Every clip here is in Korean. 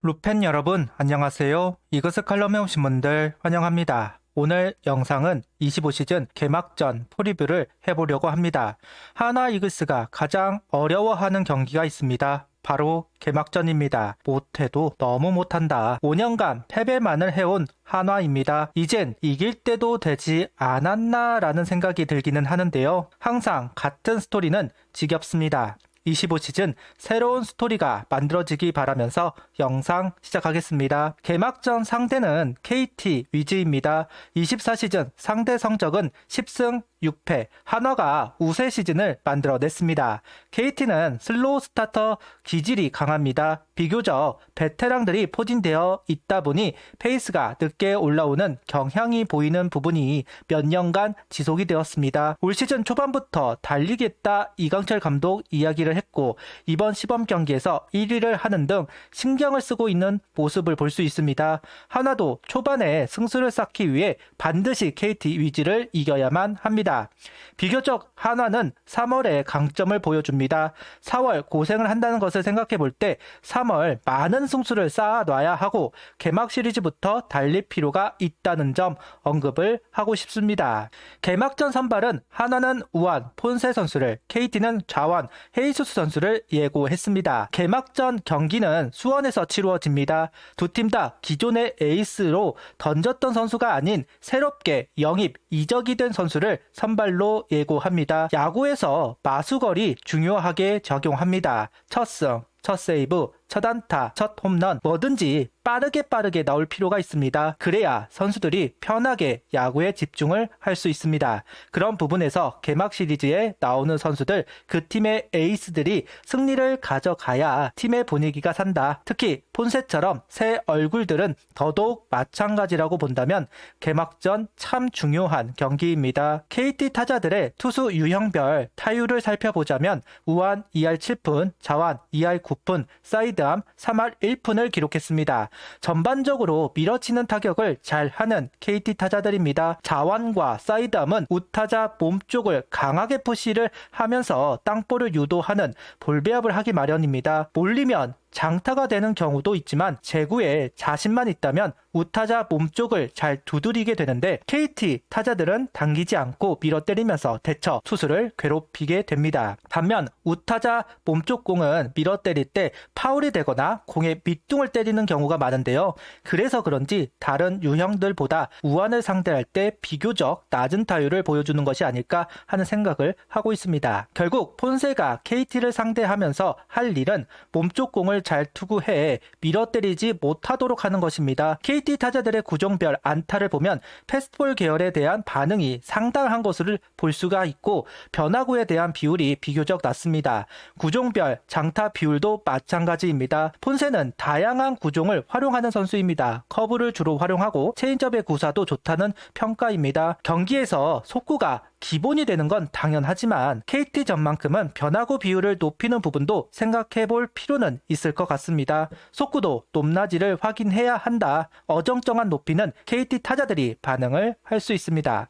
루펜 여러분 안녕하세요. 이그스 칼럼에 오신 분들 환영합니다. 오늘 영상은 25시즌 개막전 프리뷰를 해보려고 합니다. 하나 이글스가 가장 어려워하는 경기가 있습니다. 바로 개막전입니다. 못해도 너무 못한다. 5년간 패배만을 해온 한화입니다. 이젠 이길 때도 되지 않았나 라는 생각이 들기는 하는데요. 항상 같은 스토리는 지겹습니다. 25시즌 새로운 스토리가 만들어지기 바라면서 영상 시작하겠습니다. 개막전 상대는 KT 위즈입니다. 24시즌 상대 성적은 10승 6패, 한화가 우세 시즌을 만들어냈습니다. KT는 슬로우 스타터 기질이 강합니다. 비교적 베테랑들이 포진되어 있다 보니 페이스가 늦게 올라오는 경향이 보이는 부분이 몇 년간 지속이 되었습니다. 올 시즌 초반부터 달리겠다 이강철 감독 이야기를 했고 이번 시범 경기에서 1위를 하는 등 신경을 쓰고 있는 모습을 볼 수 있습니다. 한화도 초반에 승수를 쌓기 위해 반드시 KT 위즈를 이겨야만 합니다. 비교적 한화는 3월에 강점을 보여줍니다. 4월 고생을 한다는 것을 생각해 볼 때 3월 많은 승수를 쌓아놔야 하고 개막 시리즈부터 달릴 필요가 있다는 점 언급을 하고 싶습니다. 개막전 선발은 한화는 우완, 폰세 선수를, KT는 좌완, 헤이수스 선수를 예고했습니다. 개막전 경기는 수원에서 치루어집니다. 두 팀 다 기존의 에이스로 던졌던 선수가 아닌 새롭게 영입, 이적이 된 선수를 선발로 예고합니다. 야구에서 마수거리 중요하게 적용합니다. 첫 승, 첫 세이브, 첫 안타, 첫 홈런 뭐든지 빠르게 나올 필요가 있습니다. 그래야 선수들이 편하게 야구에 집중을 할 수 있습니다. 그런 부분에서 개막 시리즈에 나오는 선수들, 그 팀의 에이스들이 승리를 가져가야 팀의 분위기가 산다. 특히 폰세처럼 새 얼굴들은 더더욱 마찬가지라고 본다면 개막전 참 중요한 경기입니다. KT 타자들의 투수 유형별 타율을 살펴보자면 우완 2할 7푼, 좌완 2할 9푼, 사이드암 3할 1푼을 기록했습니다. 전반적으로 밀어치는 타격을 잘하는 KT 타자들입니다. 좌완과 사이드암은 우타자 몸쪽을 강하게 푸시를 하면서 땅볼을 유도하는 볼배합을 하기 마련입니다. 몰리면 장타가 되는 경우도 있지만 제구에 자신만 있다면 우타자 몸쪽을 잘 두드리게 되는데 KT 타자들은 당기지 않고 밀어때리면서 대처 투수를 괴롭히게 됩니다. 반면 우타자 몸쪽 공은 밀어때릴 때 파울이 되거나 공의 밑둥을 때리는 경우가 많은데요. 그래서 그런지 다른 유형들보다 우완을 상대할 때 비교적 낮은 타율을 보여주는 것이 아닐까 하는 생각을 하고 있습니다. 결국 폰세가 KT를 상대하면서 할 일은 몸쪽 공을 잘 투구해 밀어때리지 못하도록 하는 것입니다. KT 타자들의 구종별 안타를 보면 패스트볼 계열에 대한 반응이 상당한 것을 볼 수가 있고 변화구에 대한 비율이 비교적 낮습니다. 구종별 장타 비율도 마찬가지입니다. 폰세는 다양한 구종을 활용하는 선수입니다. 커브를 주로 활용하고 체인지업의 구사도 좋다는 평가입니다. 경기에서 속구가 기본이 되는 건 당연하지만 KT전만큼은 변화구 비율을 높이는 부분도 생각해 볼 필요는 있을 것 같습니다. 속구도 높낮이를 확인해야 한다. 어정쩡한 높이는 KT 타자들이 반응을 할 수 있습니다.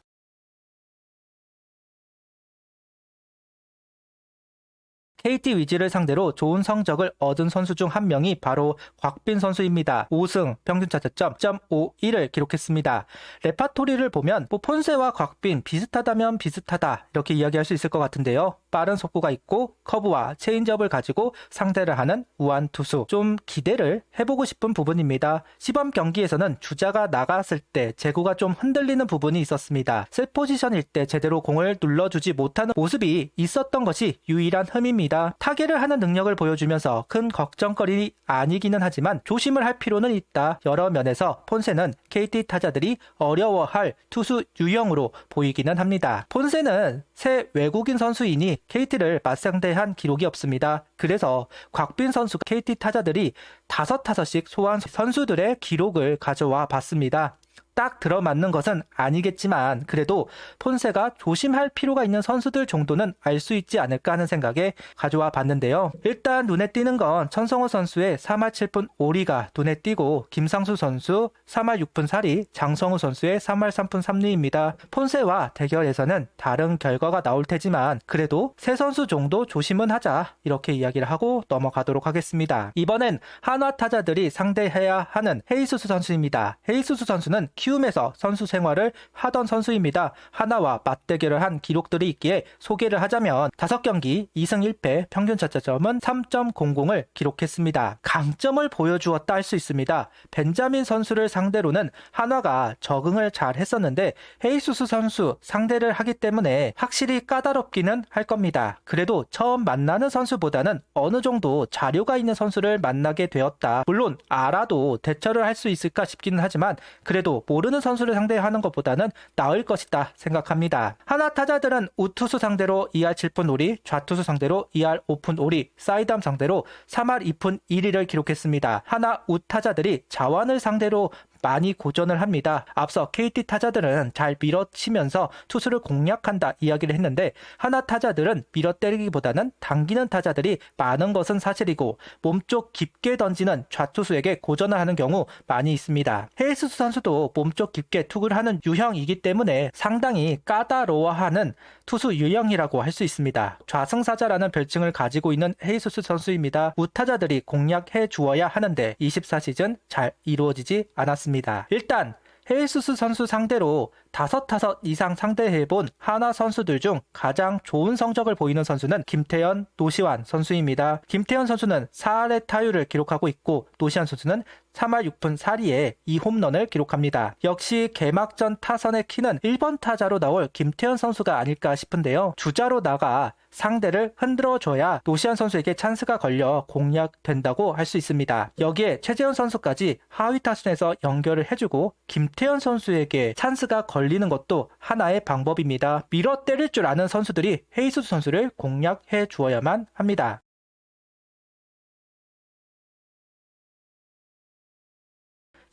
KT 위즈를 상대로 좋은 성적을 얻은 선수 중 한 명이 바로 곽빈 선수입니다. 5승 평균 타점점 0.51을 기록했습니다. 레파토리를 보면 폰세와 곽빈 비슷하다면 비슷하다 이렇게 이야기할 수 있을 것 같은데요. 빠른 속구가 있고 커브와 체인지업을 가지고 상대를 하는 우완 투수. 좀 기대를 해보고 싶은 부분입니다. 시범 경기에서는 주자가 나갔을 때 제구가 좀 흔들리는 부분이 있었습니다. 셋 포지션일 때 제대로 공을 눌러주지 못하는 모습이 있었던 것이 유일한 흠입니다. 타계를 하는 능력을 보여주면서 큰 걱정거리 아니기는 하지만 조심을 할 필요는 있다. 여러 면에서 폰세는 KT 타자들이 어려워할 투수 유형으로 보이기는 합니다. 폰세는 새 외국인 선수이니 KT를 맞상대한 기록이 없습니다. 그래서 곽빈 선수 KT 타자들이 5타석씩 소환 선수들의 기록을 가져와 봤습니다. 딱 들어맞는 것은 아니겠지만 그래도 폰세가 조심할 필요가 있는 선수들 정도는 알 수 있지 않을까 하는 생각에 가져와 봤는데요. 일단 눈에 띄는 건 천성호 선수의 3할 7푼 5리가 눈에 띄고 김상수 선수 3할 6푼 4리, 장성우 선수의 3할 3푼 3리입니다. 폰세와 대결에서는 다른 결과가 나올 테지만 그래도 세 선수 정도 조심은 하자 이렇게 이야기를 하고 넘어가도록 하겠습니다. 이번엔 한화 타자들이 상대해야 하는 헤이수스 선수입니다. 헤이수스 선수는 키움에서 선수 생활을 하던 선수입니다. 한화와 맞대결을 한 기록들이 있기에 소개를 하자면 5경기 2승 1패 평균 자책점은 3.00을 기록했습니다. 강점을 보여주었다 할 수 있습니다. 벤자민 선수를 상대로는 한화가 적응을 잘 했었는데 헤이수스 선수 상대를 하기 때문에 확실히 까다롭기는 할 겁니다. 그래도 처음 만나는 선수보다는 어느 정도 자료가 있는 선수를 만나게 되었다. 물론 알아도 대처를 할 수 있을까 싶기는 하지만 그래도 모르는 선수를 상대하는 것보다는 나을 것이다 생각합니다. 한화 타자들은 우투수 상대로 2할 7푼 5리, 좌투수 상대로 2할 5푼 5리, 사이담 상대로 3할 2푼 1리를 기록했습니다. 한화 우타자들이 자완을 상대로 많이 고전을 합니다. 앞서 KT 타자들은 잘 밀어치면서 투수를 공략한다 이야기를 했는데 한화 타자들은 밀어때리기보다는 당기는 타자들이 많은 것은 사실이고 몸쪽 깊게 던지는 좌투수에게 고전을 하는 경우 많이 있습니다. 헤이수스 선수도 몸쪽 깊게 투구를 하는 유형이기 때문에 상당히 까다로워하는 투수 유형이라고 할 수 있습니다. 좌승사자라는 별칭을 가지고 있는 헤이수스 선수입니다. 우타자들이 공략해 주어야 하는데 24시즌 잘 이루어지지 않았습니다. 일단 헤이수스 선수 상대로 5타석 이상 상대해본 한화 선수들 중 가장 좋은 성적을 보이는 선수는 김태현, 노시환 선수입니다. 김태현 선수는 4할의 타율을 기록하고 있고 노시환 선수는 3할 6푼 4리에 2홈런을 기록합니다. 역시 개막전 타선의 키는 1번 타자로 나올 김태현 선수가 아닐까 싶은데요. 주자로 나가 상대를 흔들어줘야 노시환 선수에게 찬스가 걸려 공략된다고 할 수 있습니다. 여기에 최재현 선수까지 하위 타순에서 연결을 해주고 김태현 선수에게 찬스가 걸리는 것도 하나의 방법입니다. 밀어 때릴 줄 아는 선수들이 헤이수스 선수를 공략해 주어야만 합니다.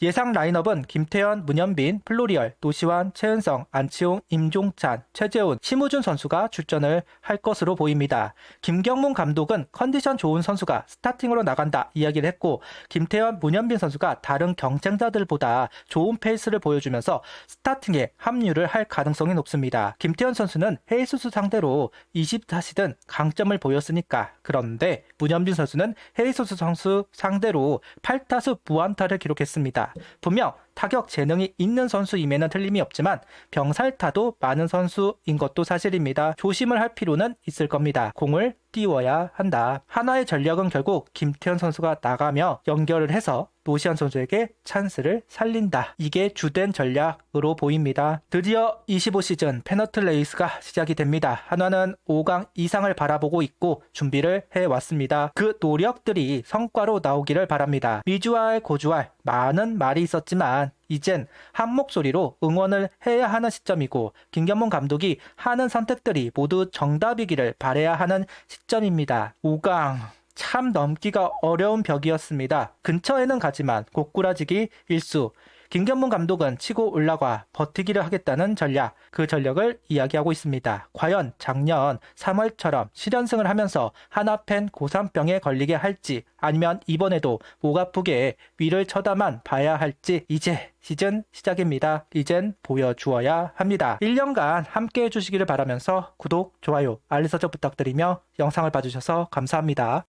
예상 라인업은 김태현, 문현빈, 플로리얼, 노시환, 최은성, 안치홍, 임종찬, 최재훈, 심우준 선수가 출전을 할 것으로 보입니다. 김경문 감독은 컨디션 좋은 선수가 스타팅으로 나간다 이야기를 했고 김태현, 문현빈 선수가 다른 경쟁자들보다 좋은 페이스를 보여주면서 스타팅에 합류를 할 가능성이 높습니다. 김태현 선수는 헤이수스 상대로 24시즌 강점을 보였으니까 그런데 문현빈 선수는 헤이수스 선수 상대로 8타수 무안타를 기록했습니다. 분명 타격 재능이 있는 선수임에는 틀림이 없지만 병살타도 많은 선수인 것도 사실입니다. 조심을 할 필요는 있을 겁니다. 공을 띄워야 한다. 한화의 전략은 결국 김태현 선수가 나가며 연결을 해서 노시환 선수에게 찬스를 살린다. 이게 주된 전략으로 보입니다. 드디어 25시즌 페너트 레이스가 시작이 됩니다. 한화는 5강 이상을 바라보고 있고 준비를 해왔습니다. 그 노력들이 성과로 나오기를 바랍니다. 미주알 고주알 많은 말이 있었지만 이젠 한 목소리로 응원을 해야 하는 시점이고 김경문 감독이 하는 선택들이 모두 정답이기를 바라야 하는 시점입니다. 5강 참 넘기가 어려운 벽이었습니다. 근처에는 가지만 고꾸라지기 일수. 김경문 감독은 치고 올라가 버티기를 하겠다는 전략, 그 전력을 이야기하고 있습니다. 과연 작년 3월처럼 실연승을 하면서 하나팬 고산병에 걸리게 할지 아니면 이번에도 목 아프게 위를 쳐다만 봐야 할지 이제 시즌 시작입니다. 이젠 보여주어야 합니다. 1년간 함께 해주시기를 바라면서 구독, 좋아요, 알림 설정 부탁드리며 영상을 봐주셔서 감사합니다.